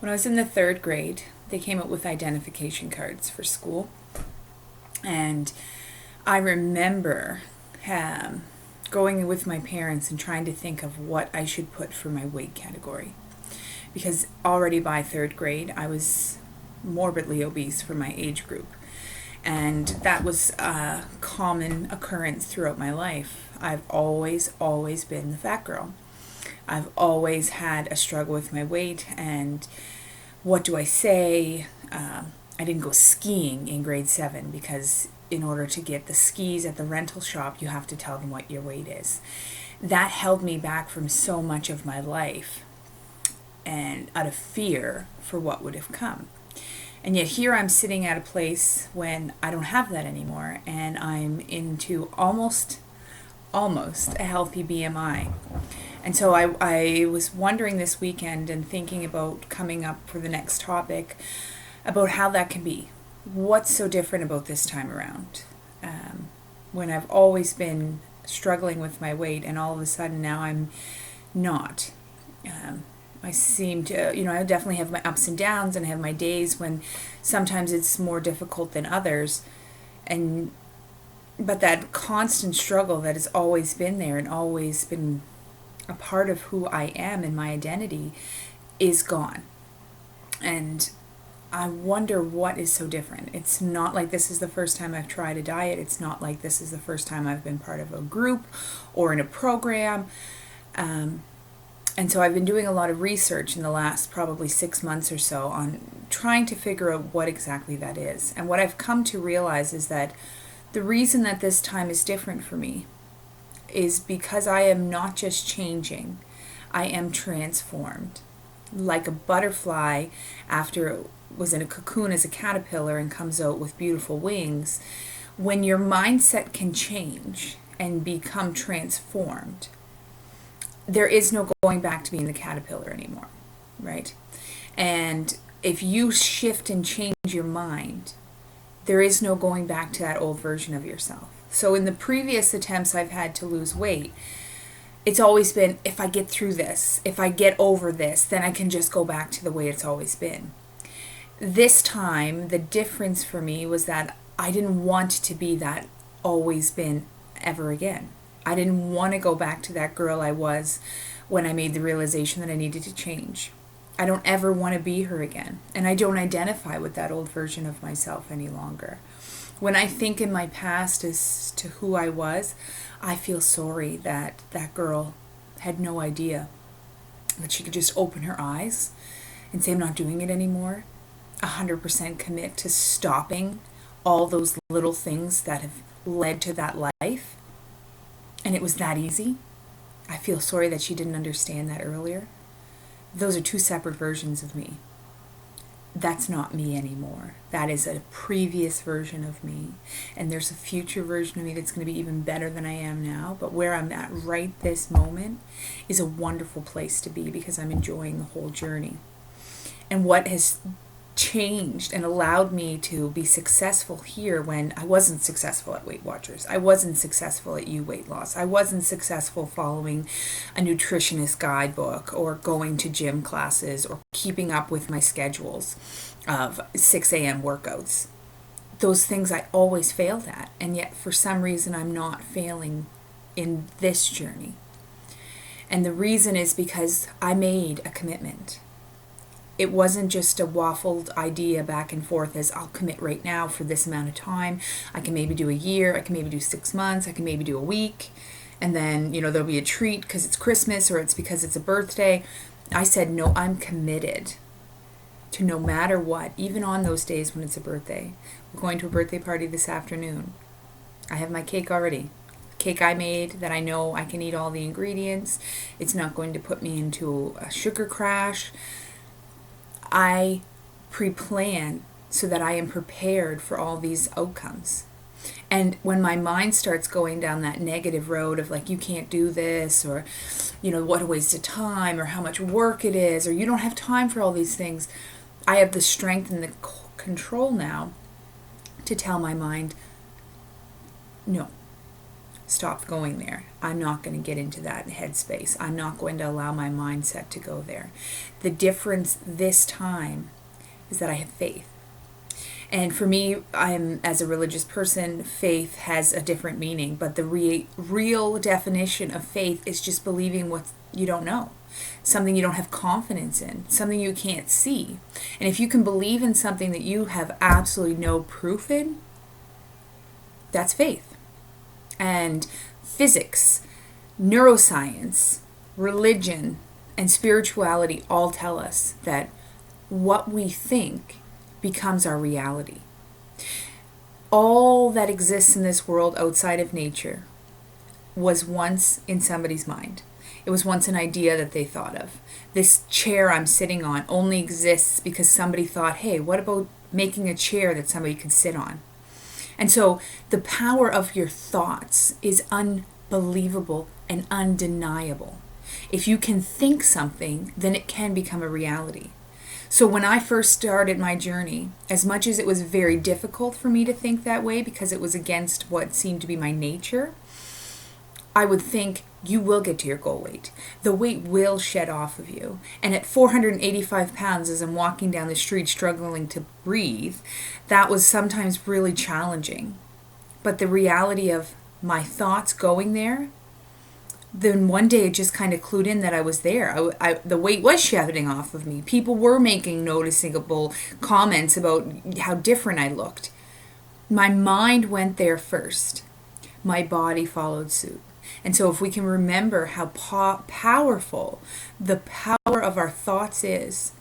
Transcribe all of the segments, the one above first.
When I was in the third grade, they came up with identification cards for school. And I remember going with my parents and trying to think of what I should put for my weight category. Because already by third grade, I was morbidly obese for my age group. And that was a common occurrence throughout my life. I've always been the fat girl. I've always had a struggle with my weight and what do I say? I didn't go skiing in grade 7 because in order to get the skis at the rental shop, you have to tell them what your weight is. That held me back from so much of my life and out of fear for what would have come. And yet here I'm sitting at a place when I don't have that anymore and I'm into almost a healthy BMI. And so I was wondering this weekend and thinking about coming up for the next topic about how that can be. What's so different about this time around? When I've always been struggling with my weight and all of a sudden now I'm not. I seem to, I definitely have my ups and downs and I have my days when sometimes it's more difficult than others. But that constant struggle that has always been there and always been a part of who I am and my identity is gone. And I wonder what is so different. It's not like this is the first time I've tried a diet. It's not like this is the first time I've been part of a group or in a program. And so I've been doing a lot of research in the last probably 6 months or so on trying to figure out what exactly that is. And what I've come to realize is that the reason that this time is different for me is because I am not just changing, I am transformed. Like a butterfly after it was in a cocoon as a caterpillar and comes out with beautiful wings, when your mindset can change and become transformed, there is no going back to being the caterpillar anymore, right? And if you shift and change your mind, there is no going back to that old version of yourself. So in the previous attempts I've had to lose weight, it's always been, if I get through this, if I get over this, then I can just go back to the way it's always been. This time, the difference for me was that I didn't want to be that always been ever again. I didn't want to go back to that girl I was when I made the realization that I needed to change. I don't ever want to be her again. And I don't identify with that old version of myself any longer. When I think in my past as to who I was, I feel sorry that that girl had no idea that she could just open her eyes and say, I'm not doing it anymore. 100% commit to stopping all those little things that have led to that life. And it was that easy. I feel sorry that she didn't understand that earlier. Those are two separate versions of me. That's not me anymore. That is a previous version of me. And there's a future version of me that's going to be even better than I am now. But where I'm at right this moment is a wonderful place to be because I'm enjoying the whole journey. And what has changed and allowed me to be successful here when I wasn't successful at Weight Watchers. I wasn't successful at Weight Loss. I wasn't successful following a nutritionist guidebook or going to gym classes or keeping up with my schedules of 6 a.m. workouts. Those things I always failed at, and yet for some reason I'm not failing in this journey. And the reason is because I made a commitment. It wasn't just a waffled idea back and forth as I'll commit right now for this amount of time. I can maybe do a year, I can maybe do 6 months, I can maybe do a week, and then, there'll be a treat because it's Christmas or it's because it's a birthday. I said, no, I'm committed to no matter what, even on those days when it's a birthday. We're going to a birthday party this afternoon. I have my cake already. Cake I made that I know I can eat all the ingredients. It's not going to put me into a sugar crash. I pre-plan so that I am prepared for all these outcomes. And when my mind starts going down that negative road of like, you can't do this, or, what a waste of time, or how much work it is, or you don't have time for all these things, I have the strength and the control now to tell my mind, no, stop going there. I'm not going to get into that headspace. I'm not going to allow my mindset to go there. The difference this time is that I have faith. And for me, as a religious person, faith has a different meaning. But the real definition of faith is just believing what you don't know, something you don't have confidence in, something you can't see. And if you can believe in something that you have absolutely no proof in, that's faith. And physics, neuroscience, religion, and spirituality all tell us that what we think becomes our reality. All that exists in this world outside of nature was once in somebody's mind. It was once an idea that they thought of. This chair I'm sitting on only exists because somebody thought, hey, what about making a chair that somebody could sit on? And so the power of your thoughts is unbelievable and undeniable. If you can think something, then it can become a reality. So when I first started my journey, as much as it was very difficult for me to think that way because it was against what seemed to be my nature, I would think, you will get to your goal weight. The weight will shed off of you. And at 485 pounds, as I'm walking down the street struggling to breathe, that was sometimes really challenging. But the reality of my thoughts going there, then one day it just kind of clued in that I was there. The weight was shedding off of me. People were making noticeable comments about how different I looked. My mind went there first. My body followed suit. And so if we can remember how powerful the power of our thoughts is,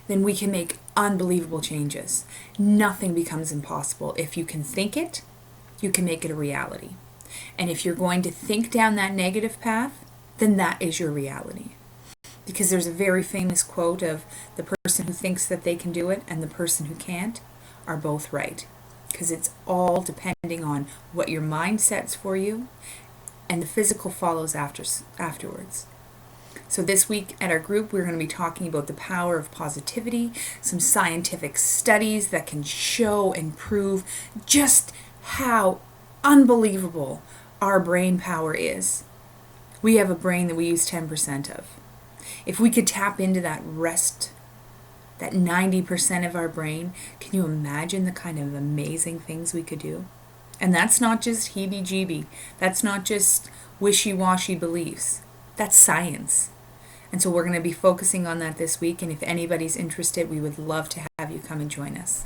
then we can make unbelievable changes. Nothing becomes impossible. If you can think it, you can make it a reality. And if you're going to think down that negative path, then that is your reality. Because there's a very famous quote of the person who thinks that they can do it and the person who can't are both right. Because it's all depending on what your mind sets for you, and the physical follows afterwards. So this week at our group, we're going to be talking about the power of positivity, some scientific studies that can show and prove just how unbelievable our brain power is. We have a brain that we use 10% of. If we could tap into that rest, that 90% of our brain, can you imagine the kind of amazing things we could do? And that's not just heebie-jeebie. That's not just wishy-washy beliefs. That's science. And so we're going to be focusing on that this week. And if anybody's interested, we would love to have you come and join us.